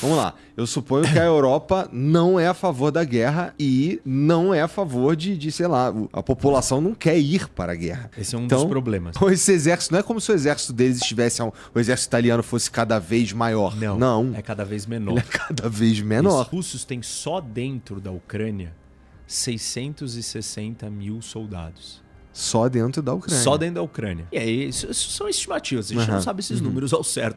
Vamos lá. Eu suponho que a Europa não é a favor da guerra e não é a favor de, sei lá, a população não quer ir para a guerra. Esse é um dos problemas. Esse exército, não é como se o exército deles estivesse, o exército italiano fosse cada vez maior. Não. É cada vez menor. Ele é cada vez menor. Os russos têm só dentro da Ucrânia 660 mil soldados. Só dentro da Ucrânia. Só dentro da Ucrânia. E aí, isso são estimativas, a gente não sabe esses números ao certo.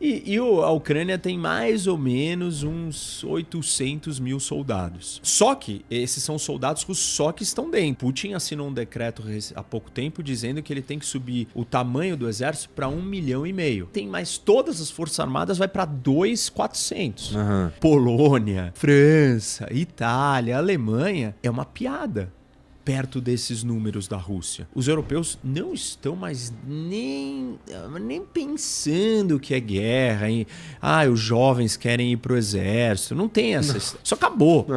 A Ucrânia tem mais ou menos uns 800 mil soldados. Só que esses são soldados russos só que estão dentro. Putin assinou um decreto há pouco tempo dizendo que ele tem que subir o tamanho do exército para 1,5 milhão. Tem mais todas as forças armadas vai para 2.400. Polônia, França, Itália, Alemanha. É uma piada perto desses números da Rússia. Os europeus não estão mais nem pensando que é guerra. Os jovens querem ir pro exército. Não tem essa... Isso acabou.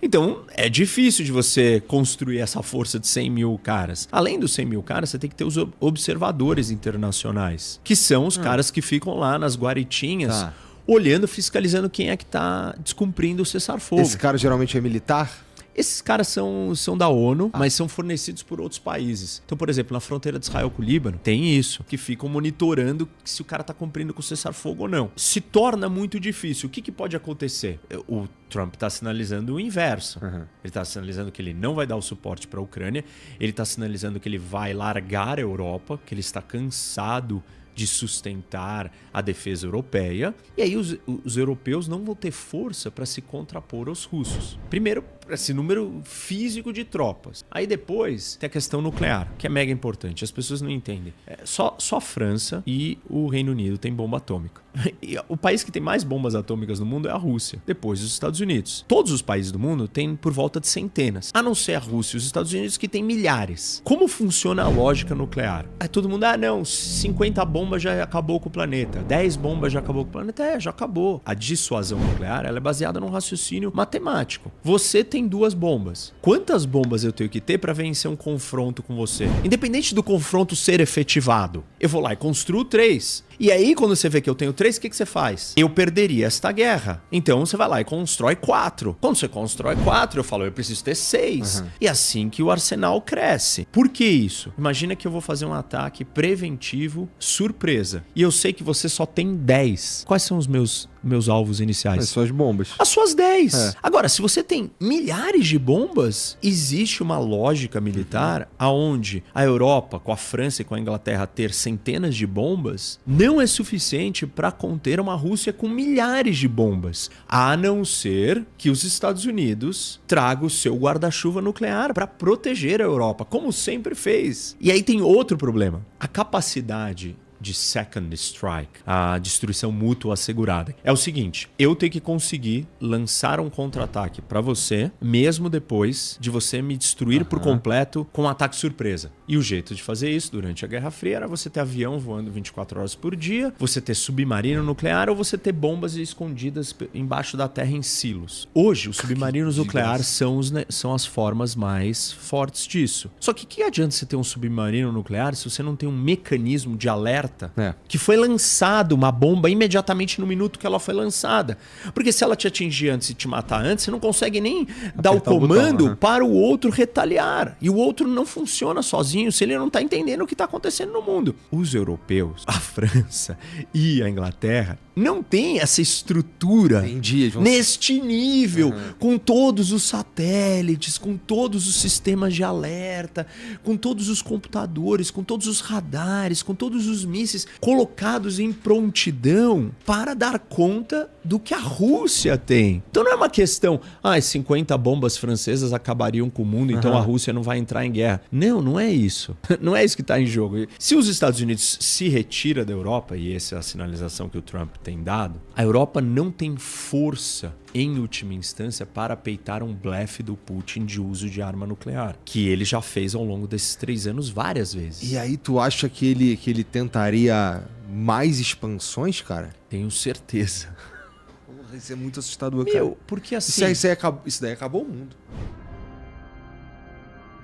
Então, é difícil de você construir essa força de 100 mil caras. Além dos 100 mil caras, você tem que ter os observadores internacionais, que são os caras que ficam lá nas guaritinhas, olhando, fiscalizando quem é que tá descumprindo o cessar-fogo. Esse cara geralmente é militar? Esses caras são da ONU, mas são fornecidos por outros países. Então, por exemplo, na fronteira de Israel com o Líbano, tem isso, que ficam monitorando se o cara tá cumprindo com o cessar-fogo ou não. Se torna muito difícil. O que pode acontecer? O Trump tá sinalizando o inverso. Ele tá sinalizando que ele não vai dar o suporte para a Ucrânia, ele tá sinalizando que ele vai largar a Europa, que ele está cansado de sustentar a defesa europeia. E aí os europeus não vão ter força para se contrapor aos russos. Primeiro, esse número físico de tropas. Aí depois tem a questão nuclear, que é mega importante. As pessoas não entendem. Só a França e o Reino Unido têm bomba atômica. E o país que tem mais bombas atômicas no mundo é a Rússia. Depois os Estados Unidos. Todos os países do mundo têm por volta de centenas. A não ser a Rússia e os Estados Unidos, que têm milhares. Como funciona a lógica nuclear? Aí todo mundo, 50 bombas já acabou com o planeta. 10 bombas já acabou com o planeta. Já acabou. A dissuasão nuclear ela é baseada num raciocínio matemático. Você tem 2 bombas. Quantas bombas eu tenho que ter para vencer um confronto com você? Independente do confronto ser efetivado, eu vou lá e construo 3. E aí, quando você vê que eu tenho 3, o que você faz? Eu perderia esta guerra. Então, você vai lá e constrói 4. Quando você constrói 4, eu falo, eu preciso ter 6. E é assim que o arsenal cresce. Por que isso? Imagina que eu vou fazer um ataque preventivo, surpresa. E eu sei que você só tem 10. Quais são os meus alvos iniciais? As suas bombas. As suas 10. Agora, se você tem milhares de bombas, existe uma lógica militar aonde a Europa, com a França e com a Inglaterra, ter centenas de bombas, não é suficiente para conter uma Rússia com milhares de bombas, a não ser que os Estados Unidos tragam o seu guarda-chuva nuclear para proteger a Europa, como sempre fez. E aí tem outro problema. A capacidade de second strike, a destruição mútua assegurada. É o seguinte, eu tenho que conseguir lançar um contra-ataque para você, mesmo depois de você me destruir por completo com um ataque surpresa. E o jeito de fazer isso durante a Guerra Fria era você ter avião voando 24 horas por dia, você ter submarino nuclear ou você ter bombas escondidas embaixo da terra em silos. Hoje, os submarinos nucleares são as formas mais fortes disso. Só que adianta você ter um submarino nuclear se você não tem um mecanismo de alerta que foi lançado uma bomba imediatamente no minuto que ela foi lançada. Porque se ela te atingir antes e te matar antes, você não consegue nem dar o comando para o outro retaliar. E o outro não funciona sozinho se ele não está entendendo o que está acontecendo no mundo. Os europeus, a França e a Inglaterra não têm essa estrutura neste nível, com todos os satélites, com todos os sistemas de alerta, com todos os computadores, com todos os radares, com todos os mísseis colocados em prontidão para dar conta do que a Rússia tem. Então não é uma questão, 50 bombas francesas acabariam com o mundo, então a Rússia não vai entrar em guerra. Não é isso. Não é isso que está em jogo. Se os Estados Unidos se retira da Europa, e essa é a sinalização que o Trump tem dado, a Europa não tem força, em última instância, para peitar um blefe do Putin de uso de arma nuclear, que ele já fez ao longo desses 3 anos várias vezes. E aí tu acha que ele tentaria mais expansões, cara? Tenho certeza. Isso é muito assustador, cara. Porque assim... Isso daí acabou o mundo.